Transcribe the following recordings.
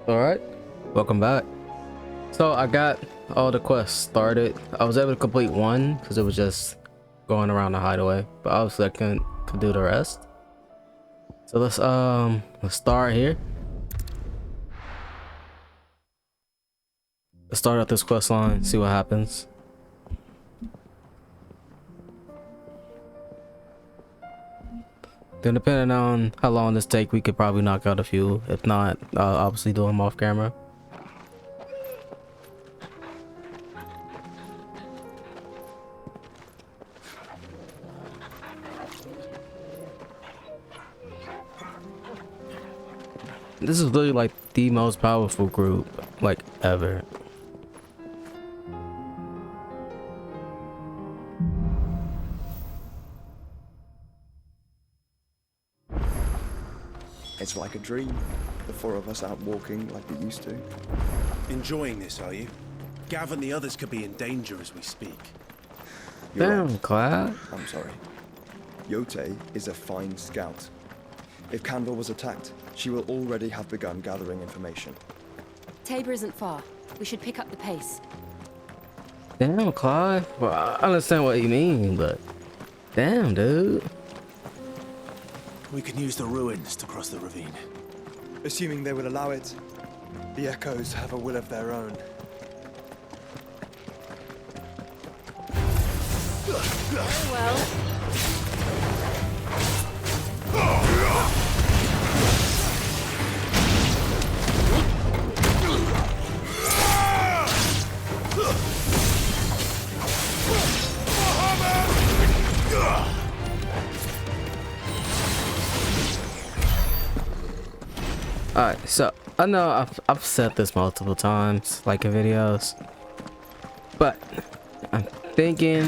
All right, welcome back. So I got all the quests started. I was able to complete one because it was just going around the hideaway, but obviously I couldn't do the rest. So let's start here. Let's start out this quest line, see what happens. Then depending on how long this take, we could probably knock out a few. If not, I'll obviously do them off camera. This is literally like the most powerful group like ever. It's like a dream. The four of us out walking like we used to. Enjoying this, are you? Gav and the others could be in danger as we speak. Damn, Right. Clive. I'm sorry. Yote is a fine scout. If Candle was attacked, she will already have begun gathering information. Tabor isn't far. We should pick up the pace. Damn, Clive. Well, I understand what you mean, but damn, dude. We can use the ruins to cross the ravine. Assuming they would allow it, the Echoes have a will of their own. Very well. Alright, so I know I've said this multiple times, like in videos, but I'm thinking.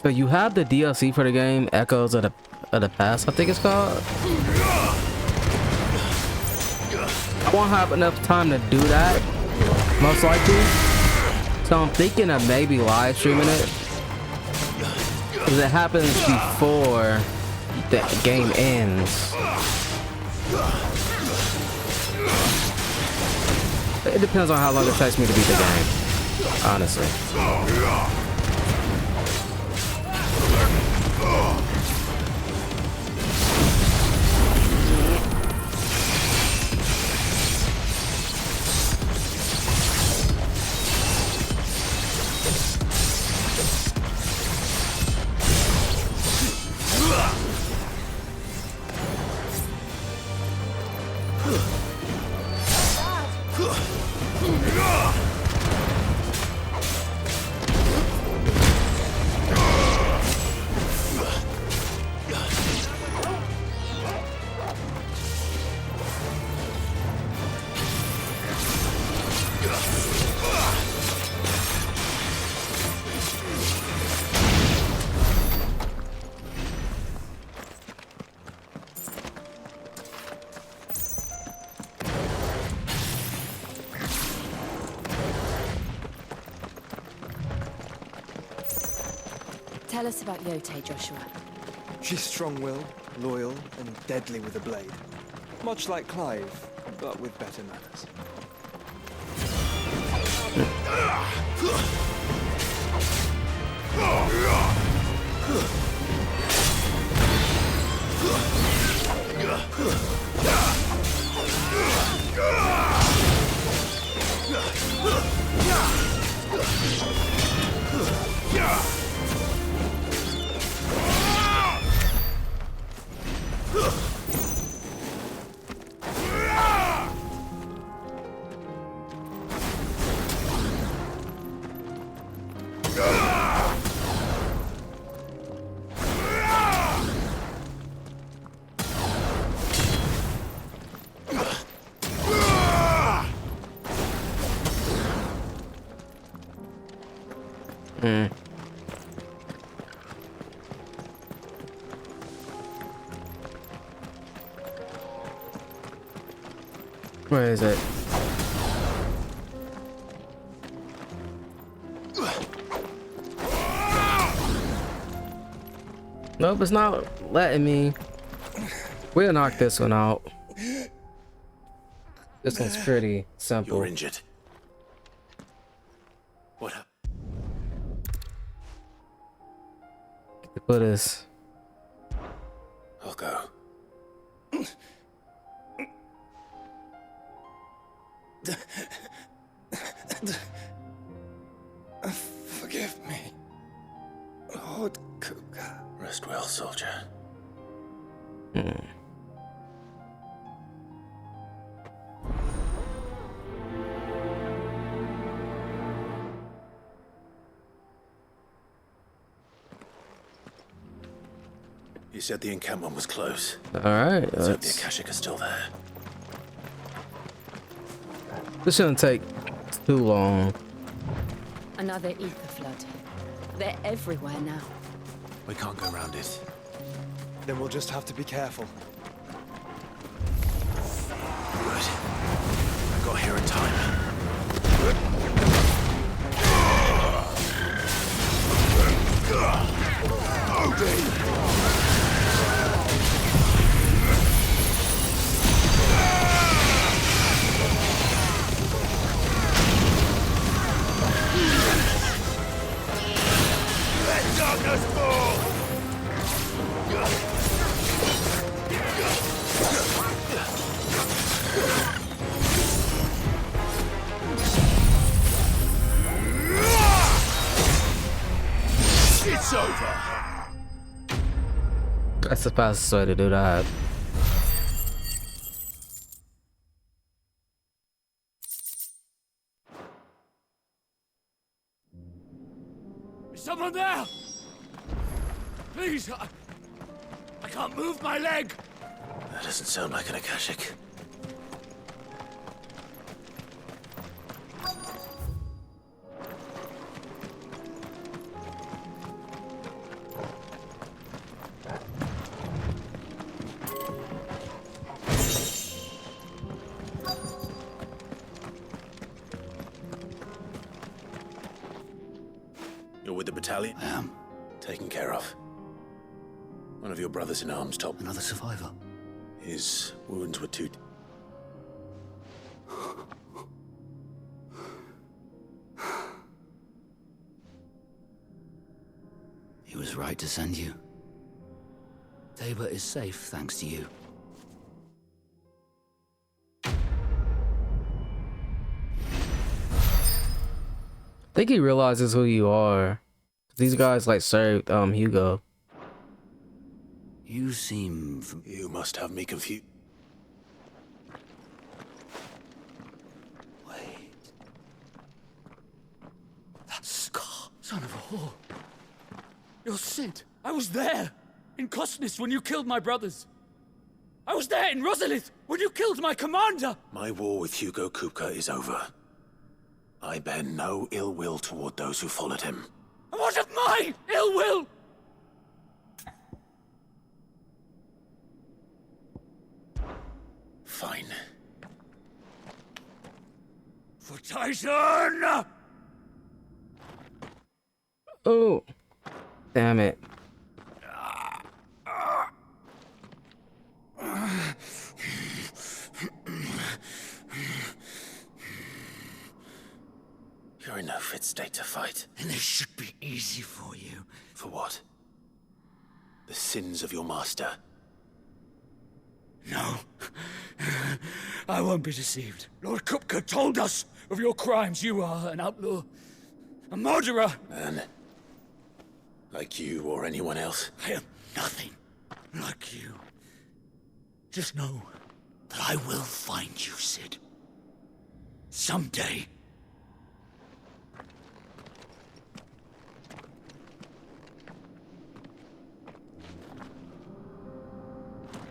So you have the DLC for the game, Echoes of the Past, I think it's called. I won't have enough time to do that, most likely. So I'm thinking of maybe live streaming it, because it happens before the game ends. It depends on how long it takes me to beat the game, honestly. Tell us about Yote, Joshua. She's strong-willed, loyal, and deadly with a blade. Much like Clive, but with better manners. Where is it? Nope, it's not letting me. We'll knock this one out. This one's pretty simple. You're injured. What? Put this. I'll go. Forgive me, Lord Kuka. Rest well, soldier. You said the encampment was close. All right, Let's hope the Akashic are still there. this shouldn't take too long. Another ether flood. They're everywhere now. We can't go around it. Then we'll just have to be careful. Good. I got here in time. Let darkness fall! It's over. That's the fastest way to do that. Is someone there? Please, I can't move my leg. That doesn't sound like an Akashic. You're with the battalion? I am. Taken care of. One of your brothers in arms told me Another survivor. his wounds were too... He was right to send you. Tabor is safe thanks to you. I think he realizes who you are. These guys like served Hugo. You seem You must have me confused. Wait. That scar, son of a whore. You're Sid. I was there. In Cosnis when you killed my brothers. I was there in Rosalith when you killed my commander. My war with Hugo Kupka is over. I bear no ill will toward those who followed him. And what of my ill will? Fine. For Titan! Oh, damn it. You're in no fit state to fight. And this should be easy for you. For what? The sins of your master. No. I won't be deceived. Lord Kupka told us of your crimes. You are an outlaw. A murderer. And like you or anyone else. I am nothing like you. Just know that I will find you, Sid. Someday.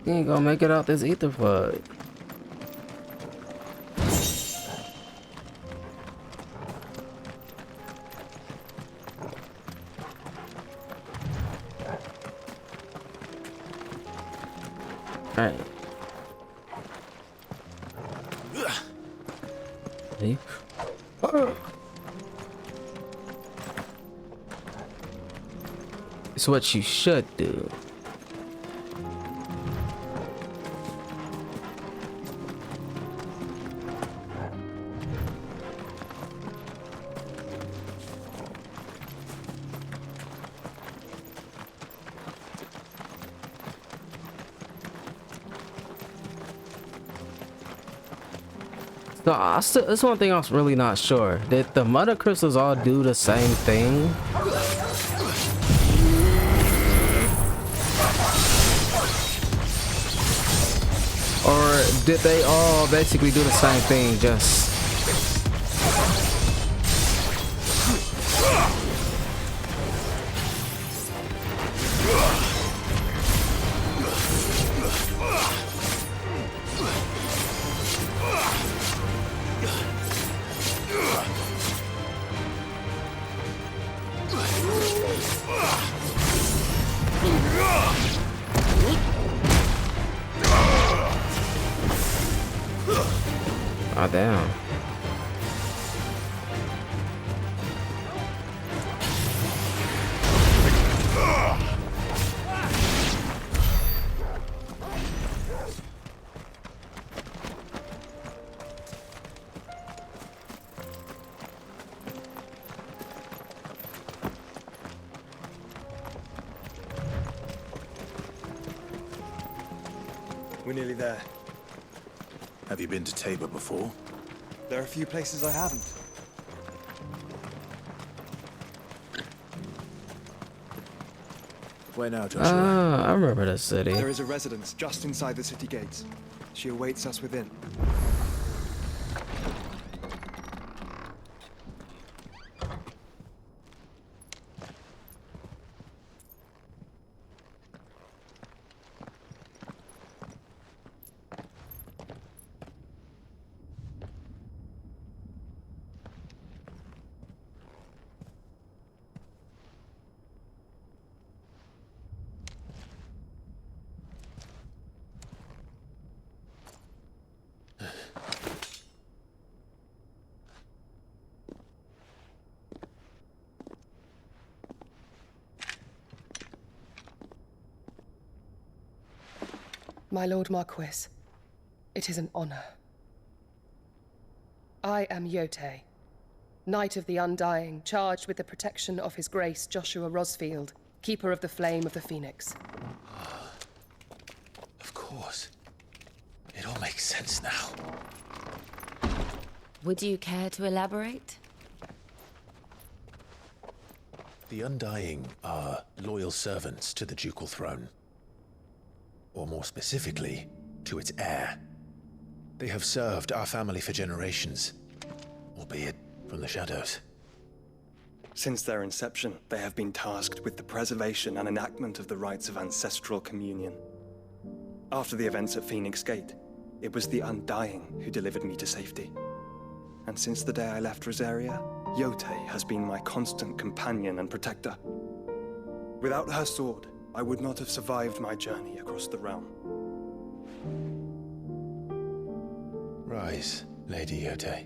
You ain't gonna make it out this ether flood. Alright. See? It's what you should do. So that's one thing I was really not sure. Did the Mothercrystals all do the same thing? Or did they all basically do the same thing, just... Oh, damn. We're nearly there. Have you been to Tabor before? There are a few places I haven't. Where now, Joshua? Ah, I remember the city. There is a residence just inside the city gates. She awaits us within. My Lord Marquis, it is an honor. I am Yotei, Knight of the Undying, charged with the protection of His Grace Joshua Rosfield, Keeper of the Flame of the Phoenix. Of course. It all makes sense now. Would you care to elaborate? The Undying are loyal servants to the ducal throne. Or more specifically, to its heir. They have served our family for generations, albeit from the shadows. Since their inception, they have been tasked with the preservation and enactment of the rites of ancestral communion. After the events at Phoenix Gate, it was the Undying who delivered me to safety. And since the day I left Rosaria, Yotei has been my constant companion and protector. Without her sword, I would not have survived my journey across the realm. Rise, Lady Yotei.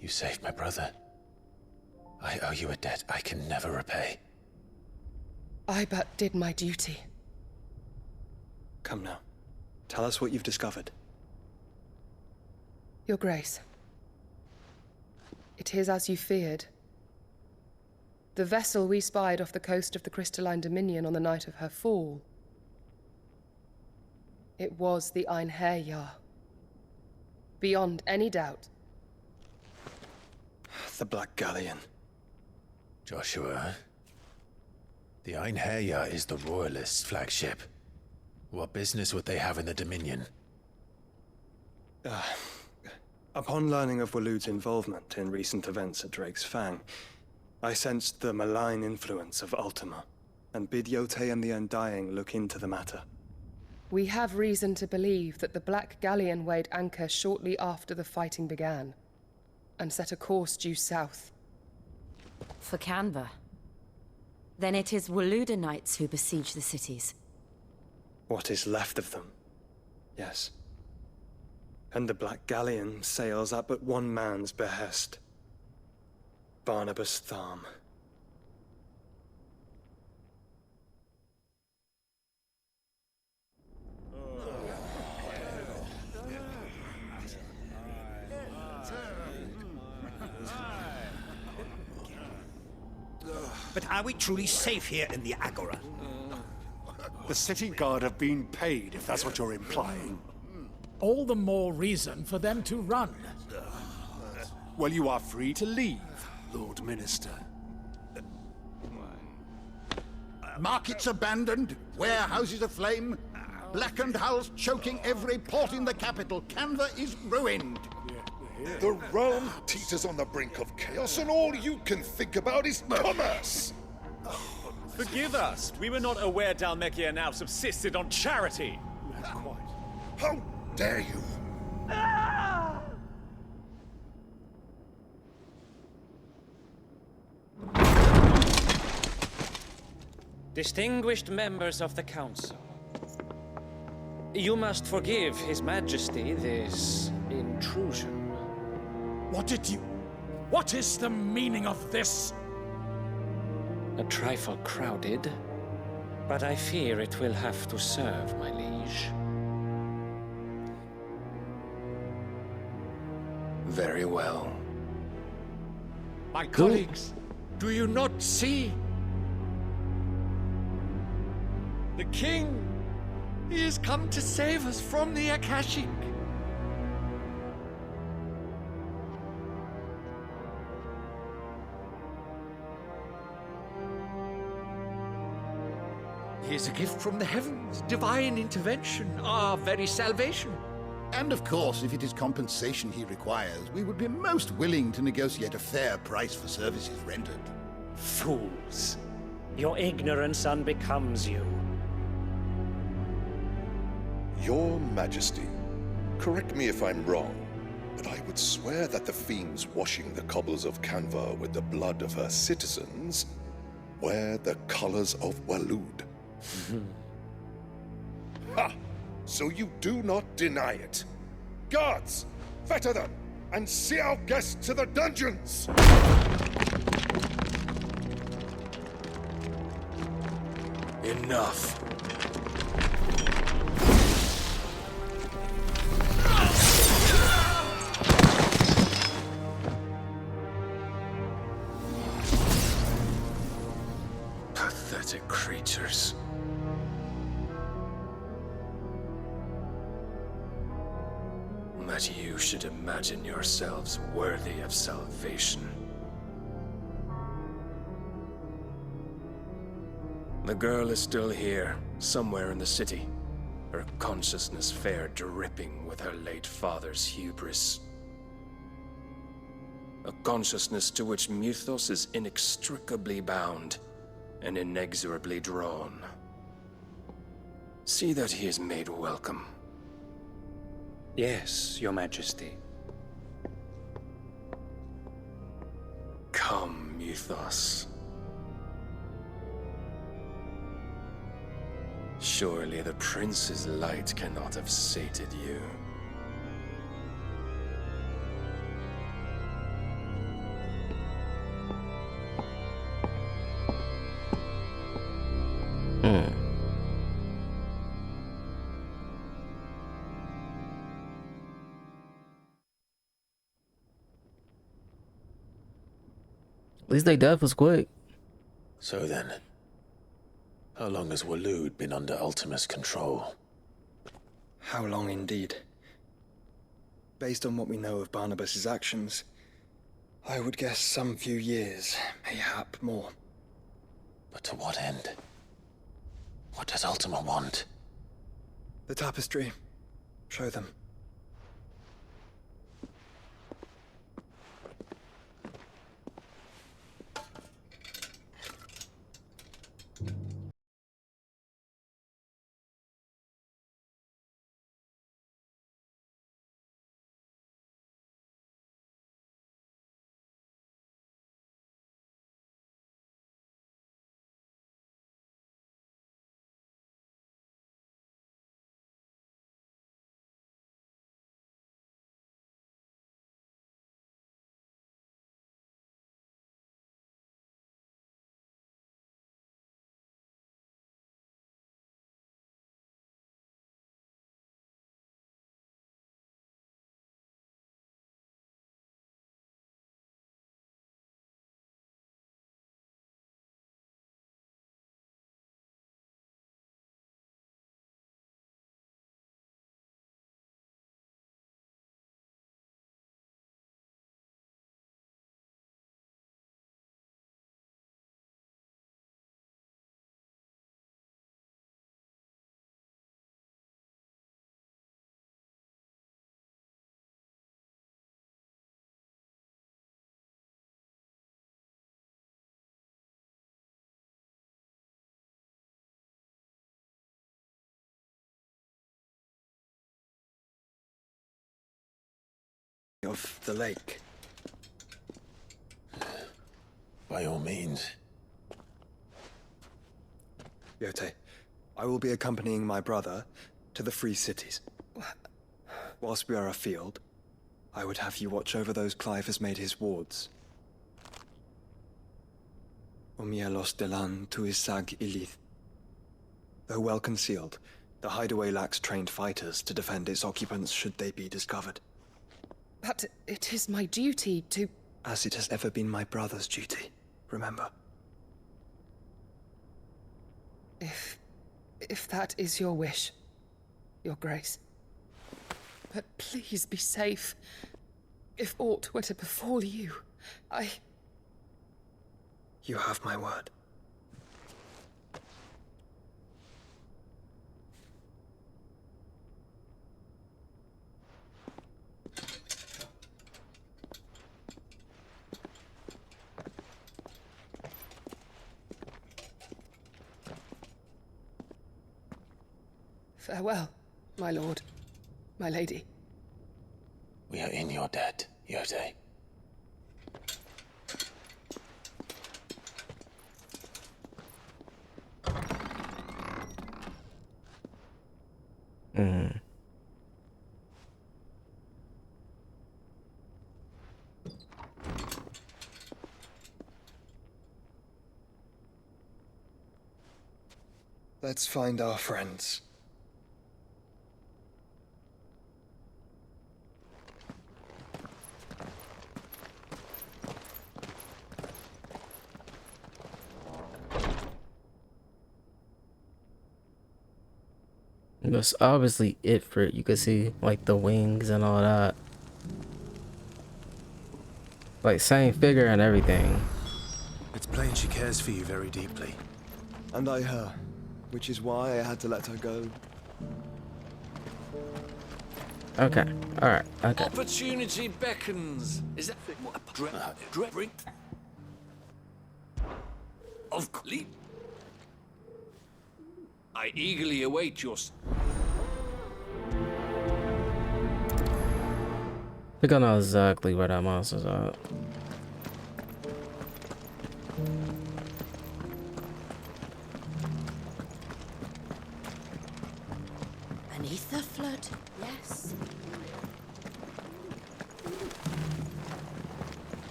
You saved my brother. I owe you a debt I can never repay. I but did my duty. Come now. Tell us what you've discovered. Your Grace. It is as you feared. The vessel we spied off the coast of the Crystalline Dominion on the night of her fall. It was the Einherjar. Beyond any doubt. The Black Galleon. Joshua, the Einherjar is the Royalists' flagship. What business would they have in the Dominion? Upon learning of Waloed's involvement in recent events at Drake's Fang, I sensed the malign influence of Ultima, and bid Yotei and the Undying look into the matter. We have reason to believe that the Black Galleon weighed anchor shortly after the fighting began, and set a course due south. For Canva. Then it is Waloed Knights who besiege the cities. What is left of them? Yes. And the Black Galleon sails at but one man's behest. Barnabas Tharm. But are we truly safe here in the Agora? The city guard have been paid, if that's what you're implying. All the more reason for them to run. Well, you are free to leave, Lord Minister. Markets abandoned, warehouses aflame, blackened hulls choking every port in the capital. Canva is ruined. The realm teeters on the brink of chaos, and all you can think about is commerce! Forgive us. We were not aware Dhalmekia now subsisted on charity. How dare you! Distinguished members of the Council, you must forgive His Majesty this intrusion. What is the meaning of this? A trifle crowded, but I fear it will have to serve, my liege. Very well. My colleagues, do you not see? The king! He has come to save us from the Akashic! He is a gift from the heavens, divine intervention, our very salvation. And of course, if it is compensation he requires, we would be most willing to negotiate a fair price for services rendered. Fools! Your ignorance unbecomes you. Your Majesty, correct me if I'm wrong, but I would swear that the fiends washing the cobbles of Canva with the blood of her citizens wear the colors of Waloed. Ha! So you do not deny it. Guards, fetter them, and see our guests to the dungeons! Enough. Pathetic creatures. That you should imagine yourselves worthy of salvation. The girl is still here, somewhere in the city. Her consciousness fair dripping with her late father's hubris. A consciousness to which Mythos is inextricably bound and inexorably drawn. See that he is made welcome. Yes, Your Majesty. Come, Mythos. Surely the prince's light cannot have sated you. At least their death was quick. So then, how long has Waloed been under Ultima's control? How long indeed? Based on what we know of Barnabas's actions, I would guess some few years, mayhap more. But to what end? What does Ultima want? The tapestry. Show them. of the lake? By all means. Yote, I will be accompanying my brother to the Free Cities. Whilst we are afield, I would have you watch over those Clive has made his wards. Omielos delan tuisag ilith. Though well concealed, the hideaway lacks trained fighters to defend its occupants should they be discovered. But it is my duty to... As it has ever been my brother's duty, remember. If that is your wish, Your Grace. But please be safe. If aught were to befall you, You have my word. Farewell, my lord, my lady. We are in your debt, Yote. Let's find our friends. That's obviously it for it. You can see like the wings and all that. Like same figure and everything. It's plain she cares for you very deeply. And I her, which is why I had to let her go. Okay, alright, okay. Opportunity beckons. Is that drink? Of Clive. I eagerly await your... I think I know exactly where that monster's at. An aether flood, yes.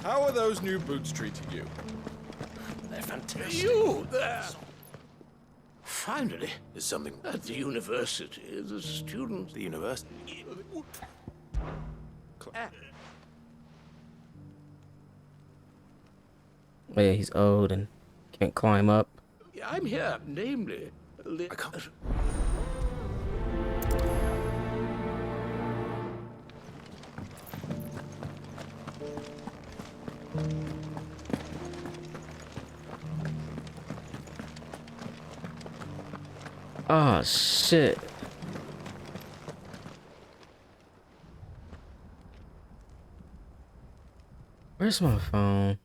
How are those new boots treating you? They're fantastic. You there! Finally, there's something at the university. The students... The university? Oh yeah, he's old and can't climb up. I'm here, namely... I can't... Oh shit. Where's my phone?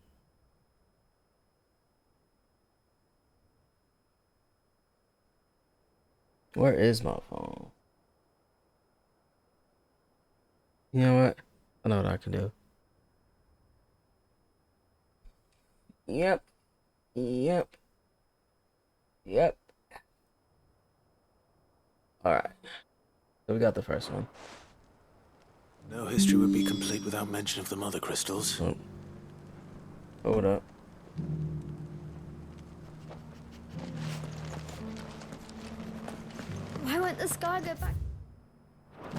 Where is my phone? You know what? I know what I can do. Yep. Alright. So we got the first one. No history would be complete without mention of the Mothercrystals. Oh. Hold up. Why won't the sky go back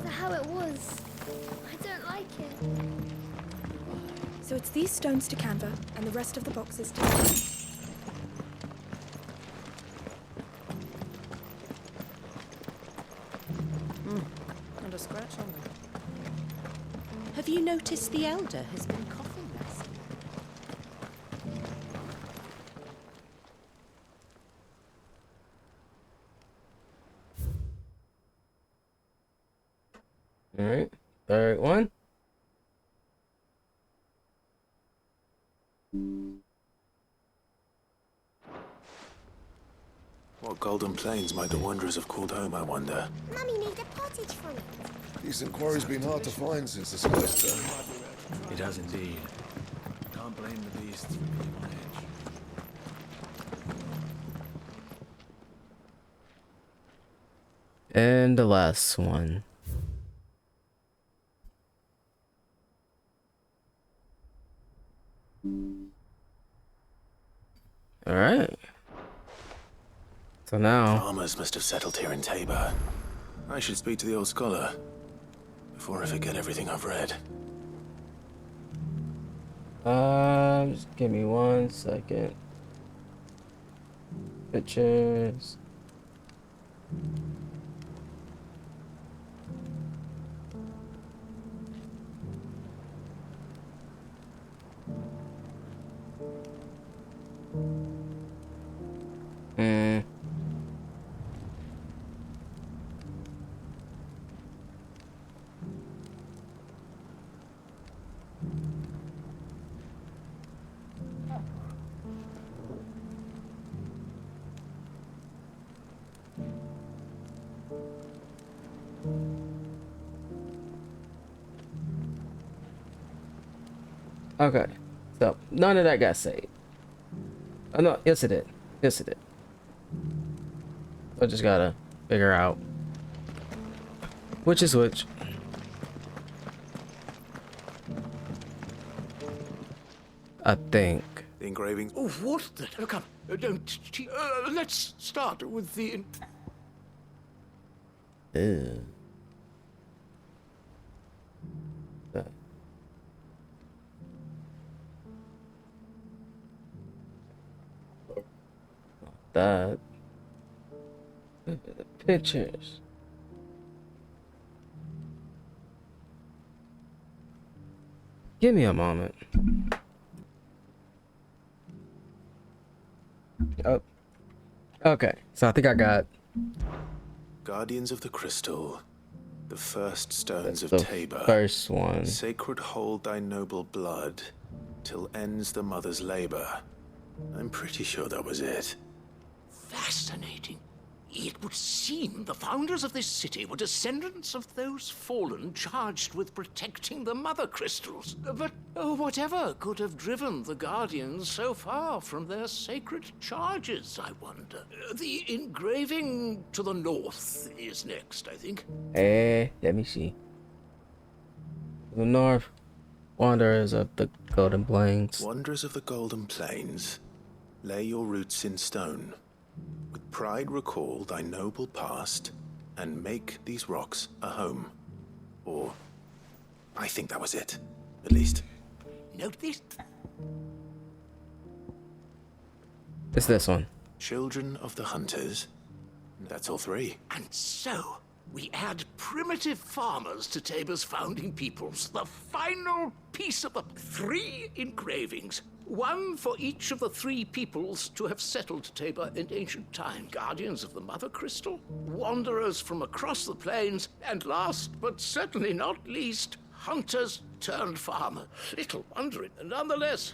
to how it was? I don't like it. So it's these stones to Canva, and the rest of the boxes to... And a scratch on them. Have you noticed the Elder has been coughing less? Alright, third one. What golden plains might the wanderers have called home, I wonder? Mummy needs a pottage from it. Decent quarry's been hard to find since the Sky's turn. It has indeed. Can't blame the beasts for being on edge. And the last one. All right. So now Farmers must have settled here in Tabor. I should speak to the old scholar before I forget everything I've read. Just give me 1 second. Pictures. Okay, so none of that got saved. Oh no, yes it did. Yes it did. I just gotta figure out which is which. I think. The engravings. Oh, what the? Oh, come, don't. Let's start with the. Ew. That. The pictures. Give me a moment. Oh. Okay, so I think I got Guardians of the Crystal. The first stones of the Tabor. first one. Sacred hold thy noble blood till ends the mother's labor. I'm pretty sure that was it. Fascinating. It would seem the founders of this city were descendants of those fallen charged with protecting the Mothercrystals. But whatever could have driven the Guardians so far from their sacred charges, I wonder? The engraving to the north is next, I think. Let me see. The north, wanderers of the Golden Plains. Wanderers of the Golden Plains, lay your roots in stone. With pride recall thy noble past, and make these rocks a home. Or, I think that was it, at least. Note this. It's this one. Children of the Hunters. That's all three. And so, we add primitive farmers to Tabor's founding peoples. The final piece of the 3 engravings. 1 for each of the 3 peoples to have settled Tabor in ancient time. Guardians of the Mothercrystal, wanderers from across the plains, and last but certainly not least, hunters turned farmer. Little wonder, nonetheless.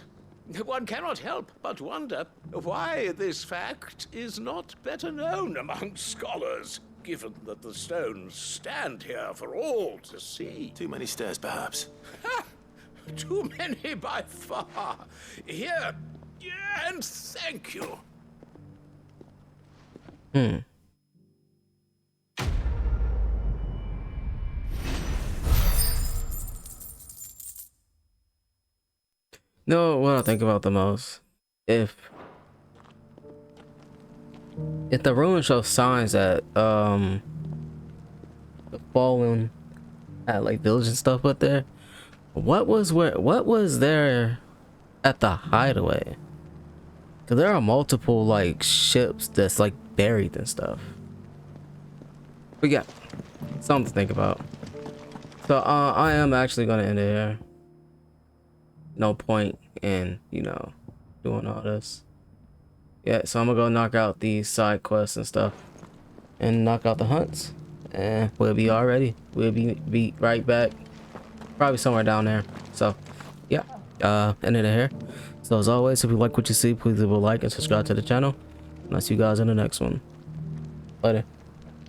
One cannot help but wonder why this fact is not better known among scholars, given that the stones stand here for all to see. Too many stairs, perhaps. Ha! Too many by far. Here, and thank you. No, what I think about the most, if the ruin shows signs that the fallen had like villages and stuff up there, what was there at the hideaway? Cause there are multiple like ships that's like buried and stuff. We got something to think about. So I am actually gonna end it here. No point in, you know, doing all this. Yeah, so I'm gonna go knock out these side quests and stuff and knock out the hunts, and we'll be all ready. We'll be right back, probably somewhere down there. So yeah, ended it here. So as always, if you like what you see, please leave a like and subscribe to the channel, and I'll see you guys in the next one. Later.